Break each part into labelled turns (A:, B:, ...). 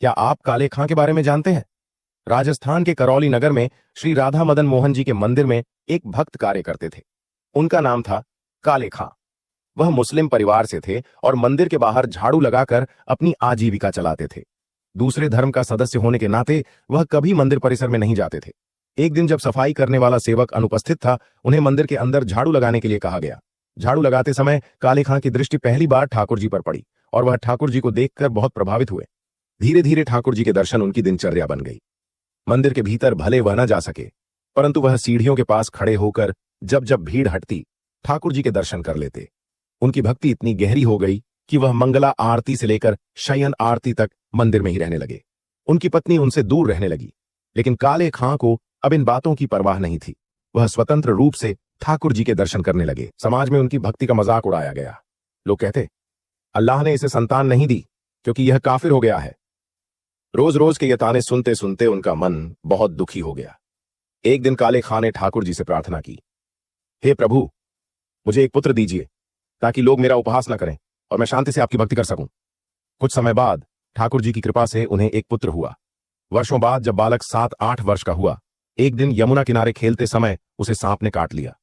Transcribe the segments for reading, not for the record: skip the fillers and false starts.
A: क्या आप काले खां के बारे में जानते हैं? राजस्थान के करौली नगर में श्री राधा मदन मोहन जी के मंदिर में एक भक्त कार्य करते थे। उनका नाम था काले खां। वह मुस्लिम परिवार से थे और मंदिर के बाहर झाड़ू लगाकर अपनी आजीविका चलाते थे। दूसरे धर्म का सदस्य होने के नाते वह कभी मंदिर परिसर में नहीं जाते थे। एक दिन जब सफाई करने वाला सेवक अनुपस्थित था, उन्हें मंदिर के अंदर झाड़ू लगाने के लिए कहा गया। झाड़ू लगाते समय काले खां की दृष्टि पहली बार ठाकुर जी पर पड़ी और वह ठाकुर जी को देखकर बहुत प्रभावित हुए। धीरे धीरे ठाकुर जी के दर्शन उनकी दिनचर्या बन गई। मंदिर के भीतर भले वह न जा सके, परंतु वह सीढ़ियों के पास खड़े होकर जब जब भीड़ हटती, ठाकुर जी के दर्शन कर लेते। उनकी भक्ति इतनी गहरी हो गई कि वह मंगला आरती से लेकर शयन आरती तक मंदिर में ही रहने लगे। उनकी पत्नी उनसे दूर रहने लगी, लेकिन काले खां को अब इन बातों की परवाह नहीं थी। वह स्वतंत्र रूप से ठाकुर जी के दर्शन करने लगे। समाज में उनकी भक्ति का मजाक उड़ाया गया। लोग कहते, अल्लाह ने इसे संतान नहीं दी क्योंकि यह काफिर हो गया है। रोज रोज के ये ताने सुनते सुनते उनका मन बहुत दुखी हो गया। एक दिन काले खां ने ठाकुर जी से प्रार्थना की, हे प्रभु, मुझे एक पुत्र दीजिए ताकि लोग मेरा उपहास न करें और मैं शांति से आपकी भक्ति कर सकूं। कुछ समय बाद ठाकुर जी की कृपा से उन्हें एक पुत्र हुआ। वर्षों बाद जब बालक 7-8 वर्ष का हुआ, एक दिन यमुना किनारे खेलते समय उसे सांप ने काट लिया।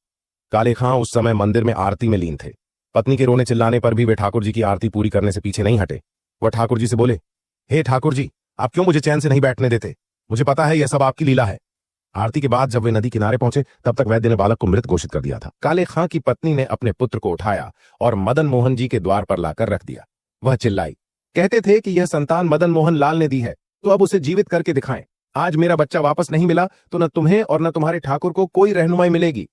A: काले खां उस समय मंदिर में आरती में लीन थे। पत्नी के रोने चिल्लाने पर भी वे ठाकुर जी की आरती पूरी करने से पीछे नहीं हटे। वह ठाकुर जी से बोले, हे ठाकुर जी, आप क्यों मुझे चैन से नहीं बैठने देते? मुझे पता है यह सब आपकी लीला है। आरती के बाद जब वे नदी किनारे पहुंचे, तब तक वैद्य ने बालक को मृत घोषित कर दिया था। काले खां की पत्नी ने अपने पुत्र को उठाया और मदन मोहन जी के द्वार पर लाकर रख दिया। वह चिल्लाई, कहते थे कि यह संतान मदन मोहन लाल ने दी है, तो अब उसे जीवित करके दिखाएं। आज मेरा बच्चा वापस नहीं मिला तो न तुम्हें और न तुम्हारे ठाकुर को कोई रहनुमाई मिलेगी।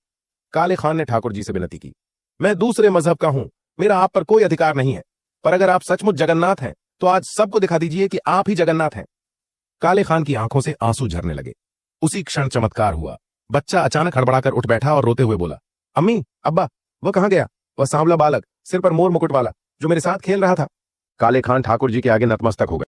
A: काले खां ने ठाकुर जी से विनती की, मैं दूसरे मजहब का हूं, मेरा आप पर कोई अधिकार नहीं है, पर अगर आप सचमुच जगन्नाथ हैं तो आज सबको दिखा दीजिए कि आप ही जगन्नाथ हैं। काले खान की आंखों से आंसू झरने लगे। उसी क्षण चमत्कार हुआ। बच्चा अचानक हड़बड़ाकर उठ बैठा और रोते हुए बोला, अम्मी, अब्बा, वह कहां गया? वह सांवला बालक, सिर पर मोर मुकुट वाला, जो मेरे साथ खेल रहा था। काले खान ठाकुर जी के आगे नतमस्तक हो गए।